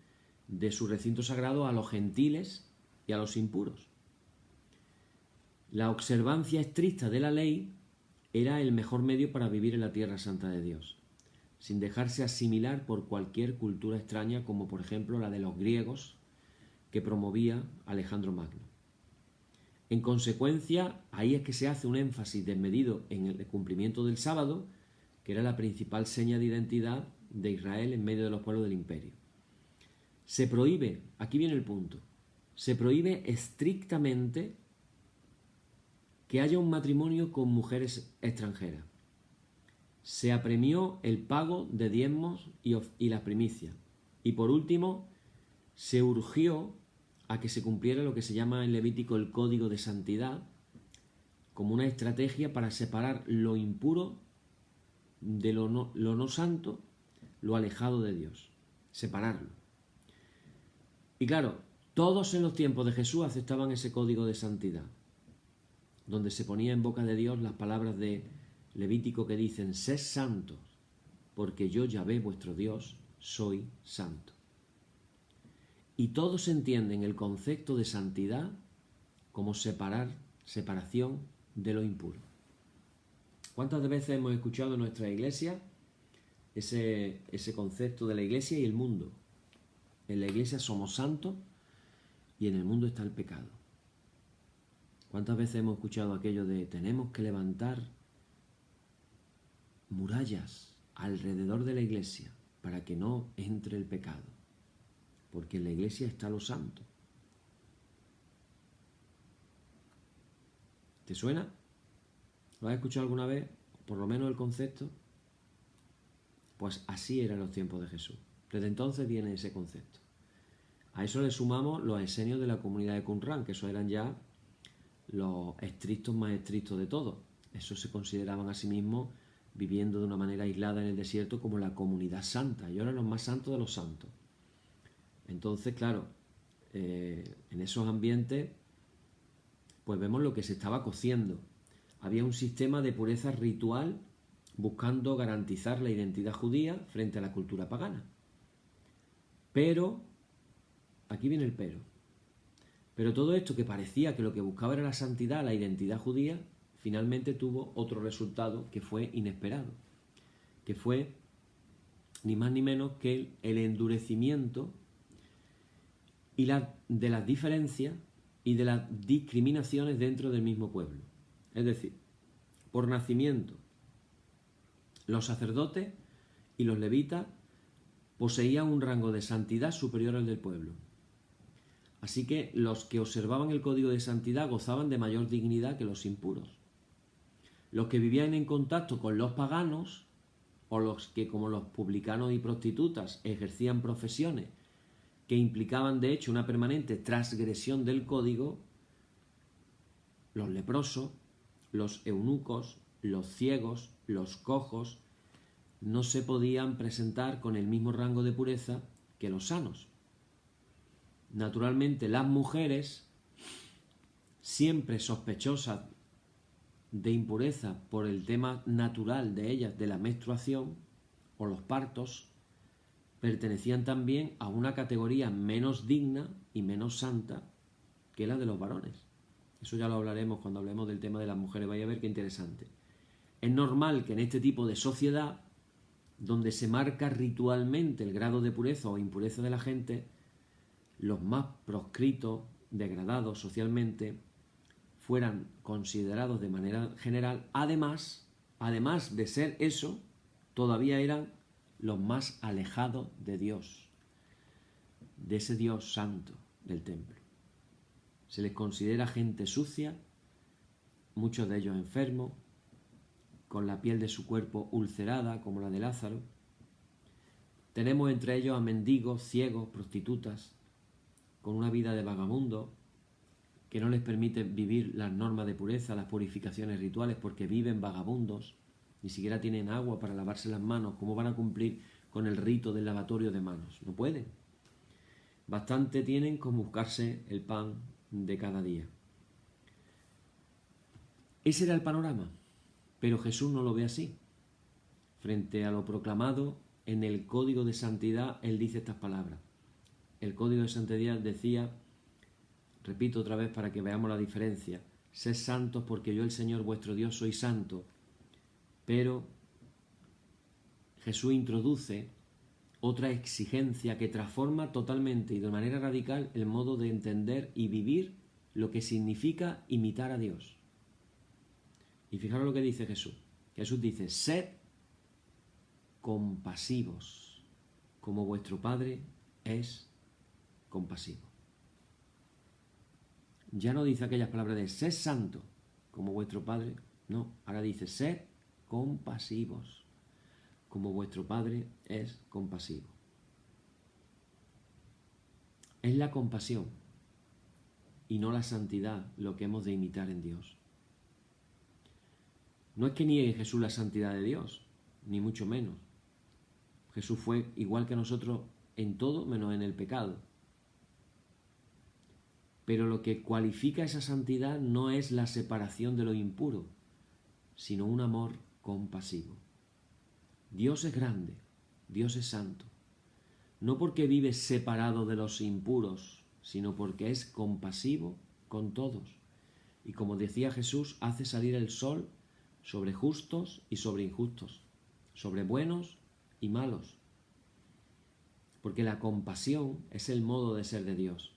de su recinto sagrado a los gentiles y a los impuros. La observancia estricta de la ley era el mejor medio para vivir en la tierra santa de Dios, sin dejarse asimilar por cualquier cultura extraña, como por ejemplo la de los griegos que promovía Alejandro Magno. En consecuencia, ahí es que se hace un énfasis desmedido en el cumplimiento del sábado, que era la principal seña de identidad de Israel en medio de los pueblos del imperio. Se prohíbe, aquí viene el punto, se prohíbe estrictamente que haya un matrimonio con mujeres extranjeras. Se apremió el pago de diezmos y las primicias. Y por último, se urgió a que se cumpliera lo que se llama en Levítico el Código de Santidad, como una estrategia para separar lo impuro de lo no santo, lo alejado de Dios. Separarlo. Y claro, todos en los tiempos de Jesús aceptaban ese código de santidad, donde se ponía en boca de Dios las palabras de Levítico que dicen: sed santos, porque yo, Yahvé, vuestro Dios, soy santo. Y todos entienden el concepto de santidad como separación de lo impuro. ¿Cuántas veces hemos escuchado en nuestra iglesia ese concepto de la iglesia y el mundo? En la iglesia somos santos y en el mundo está el pecado. ¿Cuántas veces hemos escuchado aquello de tenemos que levantar murallas alrededor de la iglesia para que no entre el pecado? Porque en la iglesia está lo santo. ¿Te suena? ¿Lo has escuchado alguna vez? Por lo menos el concepto. Pues así eran los tiempos de Jesús. Desde entonces viene ese concepto. A eso le sumamos los esenios de la comunidad de Qumran, que eso eran ya los estrictos más estrictos de todos. Esos se consideraban a sí mismos viviendo de una manera aislada en el desierto como la comunidad santa. Ellos eran los más santos de los santos. Entonces, claro, en esos ambientes, pues vemos lo que se estaba cociendo. Había un sistema de pureza ritual buscando garantizar la identidad judía frente a la cultura pagana. Pero, aquí viene el pero todo esto que parecía que lo que buscaba era la santidad, la identidad judía, finalmente tuvo otro resultado que fue inesperado, que fue ni más ni menos que el endurecimiento de las diferencias y de las discriminaciones dentro del mismo pueblo. Es decir, por nacimiento, los sacerdotes y los levitas poseían un rango de santidad superior al del pueblo. Así que los que observaban el código de santidad gozaban de mayor dignidad que los impuros. Los que vivían en contacto con los paganos, o los que, como los publicanos y prostitutas, ejercían profesiones que implicaban de hecho una permanente transgresión del código, los leprosos, los eunucos, los ciegos, los cojos, no se podían presentar con el mismo rango de pureza que los sanos. Naturalmente, las mujeres, siempre sospechosas de impureza por el tema natural de ellas, de la menstruación o los partos, pertenecían también a una categoría menos digna y menos santa que la de los varones. Eso ya lo hablaremos cuando hablemos del tema de las mujeres. Vais a ver qué interesante. Es normal que en este tipo de sociedad, donde se marca ritualmente el grado de pureza o impureza de la gente, los más proscritos, degradados socialmente, fueran considerados de manera general, además de ser eso, todavía eran los más alejados de Dios, de ese Dios santo del templo. Se les considera gente sucia, muchos de ellos enfermos, con la piel de su cuerpo ulcerada, como la de Lázaro. Tenemos entre ellos a mendigos, ciegos, prostitutas, con una vida de vagabundo, que no les permite vivir las normas de pureza, las purificaciones rituales, porque viven vagabundos, ni siquiera tienen agua para lavarse las manos. ¿Cómo van a cumplir con el rito del lavatorio de manos? No pueden. Bastante tienen con buscarse el pan de cada día. Ese era el panorama, pero Jesús no lo ve así. Frente a lo proclamado en el Código de Santidad, Él dice estas palabras. El Código de Santidad decía, repito otra vez para que veamos la diferencia, sed santos porque yo el Señor vuestro Dios soy santo. Pero Jesús introduce otra exigencia que transforma totalmente y de manera radical el modo de entender y vivir lo que significa imitar a Dios. Y fijaros lo que dice Jesús. Jesús dice, sed compasivos, como vuestro Padre es compasivo. Ya no dice aquellas palabras de sed santo, como vuestro Padre. No, ahora dice sed compasivos, como vuestro Padre es compasivo. Es la compasión y no la santidad lo que hemos de imitar en Dios. No es que niegue Jesús la santidad de Dios, ni mucho menos. Jesús fue igual que nosotros en todo menos en el pecado. Pero lo que cualifica esa santidad no es la separación de lo impuro, sino un amor compasivo. Dios es grande, Dios es santo, no porque vive separado de los impuros, sino porque es compasivo con todos. Y como decía Jesús, hace salir el sol sobre justos y sobre injustos, sobre buenos y malos. Porque la compasión es el modo de ser de Dios.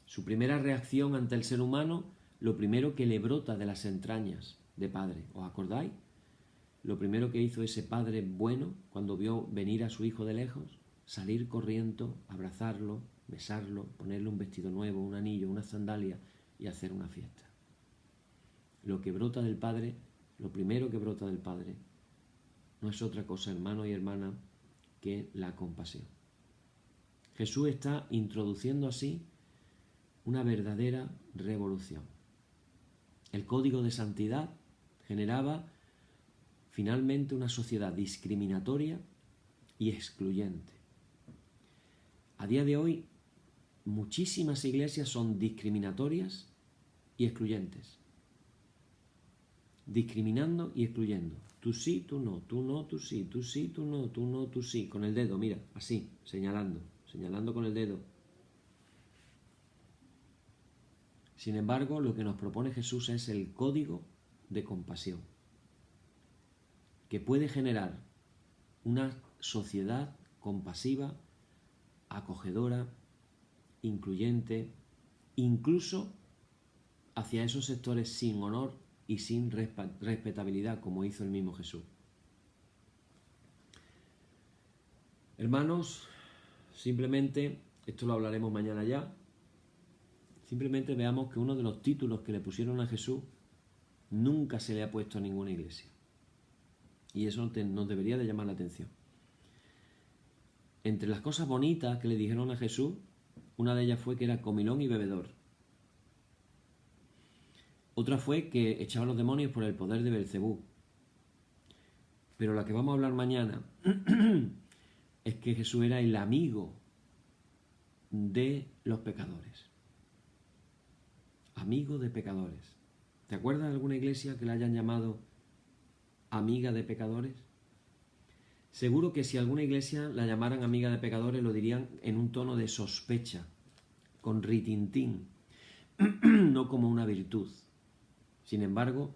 Su primera reacción ante el ser humano, lo primero que le brota de las entrañas de padre. ¿Os acordáis? Lo primero que hizo ese padre bueno cuando vio venir a su hijo de lejos, salir corriendo, abrazarlo, besarlo, ponerle un vestido nuevo, un anillo, una sandalia y hacer una fiesta. Lo que brota del padre, lo primero que brota del padre, no es otra cosa, hermano y hermana, que la compasión. Jesús está introduciendo así una verdadera revolución. El código de santidad, generaba finalmente una sociedad discriminatoria y excluyente. A día de hoy, muchísimas iglesias son discriminatorias y excluyentes. Discriminando y excluyendo. Tú sí, tú no, tú no, tú sí, tú sí, tú no, tú no, tú sí. Con el dedo, mira, así, señalando con el dedo. Sin embargo, lo que nos propone Jesús es el código de compasión, que puede generar una sociedad compasiva, acogedora, incluyente, incluso hacia esos sectores sin honor y sin respetabilidad, como hizo el mismo Jesús. Hermanos, simplemente, esto lo hablaremos mañana ya, simplemente veamos que uno de los títulos que le pusieron a Jesús nunca se le ha puesto a ninguna iglesia. Y eso nos debería de llamar la atención. Entre las cosas bonitas que le dijeron a Jesús, una de ellas fue que era comilón y bebedor. Otra fue que echaba a los demonios por el poder de Beelzebú. Pero la que vamos a hablar mañana es que Jesús era el amigo de los pecadores. Amigo de pecadores. ¿Te acuerdas de alguna iglesia que la hayan llamado amiga de pecadores? Seguro que si alguna iglesia la llamaran amiga de pecadores lo dirían en un tono de sospecha, con ritintín, no como una virtud. Sin embargo,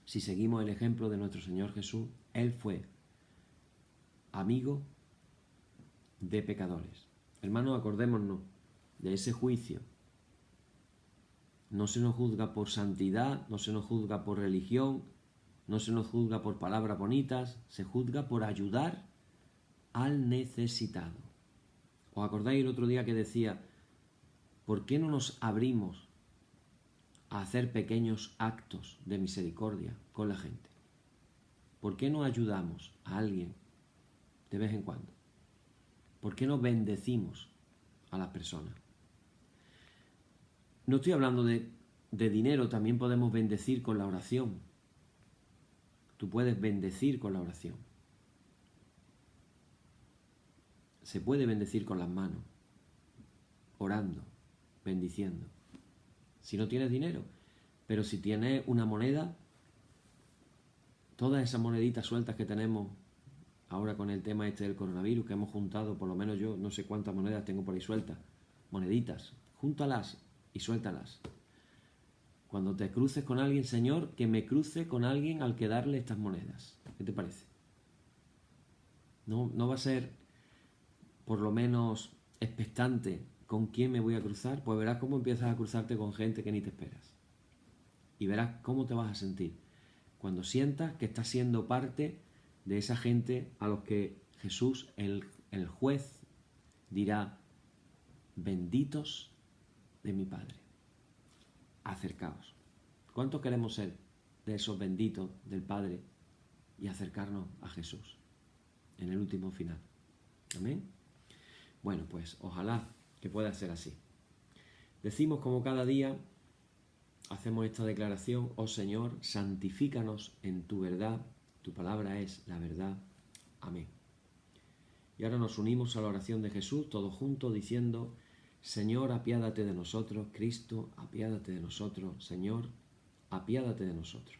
si seguimos el ejemplo de nuestro Señor Jesús, Él fue amigo de pecadores. Hermanos, acordémonos de ese juicio. No se nos juzga por santidad, no se nos juzga por religión, no se nos juzga por palabras bonitas, se juzga por ayudar al necesitado. ¿Os acordáis el otro día que decía, ¿por qué no nos abrimos a hacer pequeños actos de misericordia con la gente? ¿Por qué no ayudamos a alguien de vez en cuando? ¿Por qué no bendecimos a las personas? No estoy hablando de dinero, también podemos bendecir con la oración. Tú puedes bendecir con la oración. Se puede bendecir con las manos, orando, bendiciendo. Si no tienes dinero, pero si tienes una moneda, todas esas moneditas sueltas que tenemos ahora con el tema este del coronavirus, que hemos juntado, por lo menos yo no sé cuántas monedas tengo por ahí sueltas, moneditas, júntalas y suéltalas. Cuando te cruces con alguien, Señor, que me cruce con alguien al que darle estas monedas. ¿Qué te parece? No va a ser, por lo menos, expectante con quién me voy a cruzar, pues verás cómo empiezas a cruzarte con gente que ni te esperas. Y verás cómo te vas a sentir cuando sientas que estás siendo parte de esa gente a los que Jesús, el juez, dirá, benditos de mi Padre. Acercaos. ¿Cuánto queremos ser de esos benditos del Padre y acercarnos a Jesús en el último final? Amén. Bueno, pues ojalá que pueda ser así. Decimos como cada día, hacemos esta declaración, oh Señor, santifícanos en tu verdad, tu palabra es la verdad. Amén. Y ahora nos unimos a la oración de Jesús, todos juntos, diciendo, Señor, apiádate de nosotros, Cristo, apiádate de nosotros, Señor, apiádate de nosotros.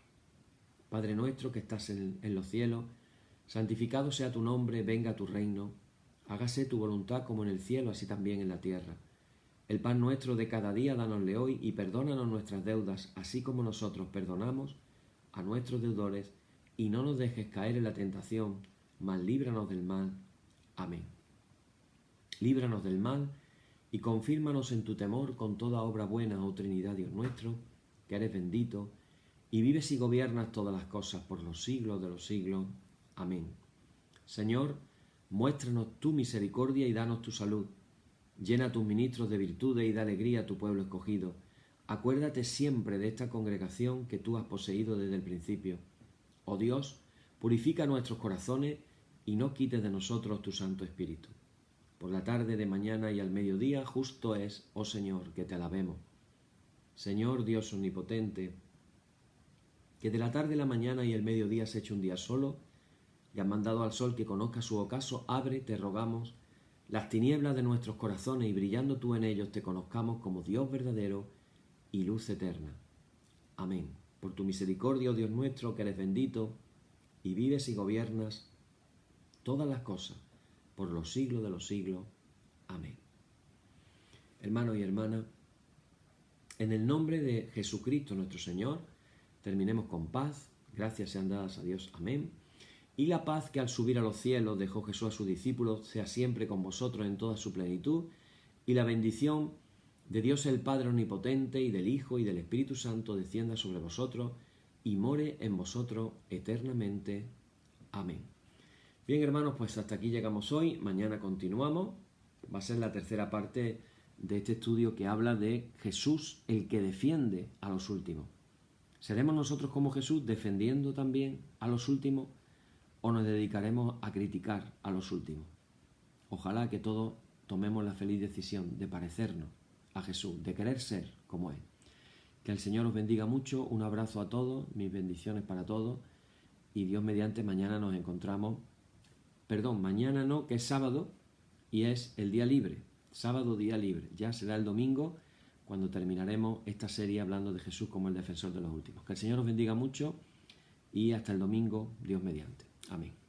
Padre nuestro que estás en los cielos, santificado sea tu nombre, venga tu reino, hágase tu voluntad como en el cielo, así también en la tierra. El pan nuestro de cada día, dánosle hoy y perdónanos nuestras deudas, así como nosotros perdonamos a nuestros deudores, y no nos dejes caer en la tentación, mas líbranos del mal. Amén. Líbranos del mal y confírmanos en tu temor con toda obra buena, oh Trinidad Dios nuestro, que eres bendito, y vives y gobiernas todas las cosas por los siglos de los siglos. Amén. Señor, muéstranos tu misericordia y danos tu salud. Llena a tus ministros de virtudes y da alegría a tu pueblo escogido. Acuérdate siempre de esta congregación que tú has poseído desde el principio. Oh Dios, purifica nuestros corazones y no quites de nosotros tu Santo Espíritu. Por la tarde, de mañana y al mediodía, justo es, oh Señor, que te alabemos. Señor Dios omnipotente, que de la tarde, la mañana y el mediodía se eche un día solo, y has mandado al sol que conozca su ocaso, abre, te rogamos, las tinieblas de nuestros corazones y brillando tú en ellos te conozcamos como Dios verdadero y luz eterna. Amén. Por tu misericordia, oh Dios nuestro, que eres bendito y vives y gobiernas todas las cosas por los siglos de los siglos. Amén. Hermanos y hermanas, en el nombre de Jesucristo nuestro Señor, terminemos con paz, gracias sean dadas a Dios. Amén. Y la paz que al subir a los cielos dejó Jesús a sus discípulos sea siempre con vosotros en toda su plenitud, y la bendición de Dios el Padre Omnipotente y del Hijo y del Espíritu Santo descienda sobre vosotros y more en vosotros eternamente. Amén. Bien, hermanos, pues hasta aquí llegamos hoy. Mañana continuamos. Va a ser la tercera parte de este estudio que habla de Jesús, el que defiende a los últimos. ¿Seremos nosotros como Jesús defendiendo también a los últimos o nos dedicaremos a criticar a los últimos? Ojalá que todos tomemos la feliz decisión de parecernos a Jesús, de querer ser como Él. Que el Señor os bendiga mucho. Un abrazo a todos, mis bendiciones para todos, y Dios mediante mañana nos encontramos. Mañana no, que es sábado y es el día libre. Sábado, día libre. Ya será el domingo cuando terminaremos esta serie hablando de Jesús como el defensor de los últimos. Que el Señor os bendiga mucho y hasta el domingo, Dios mediante. Amén.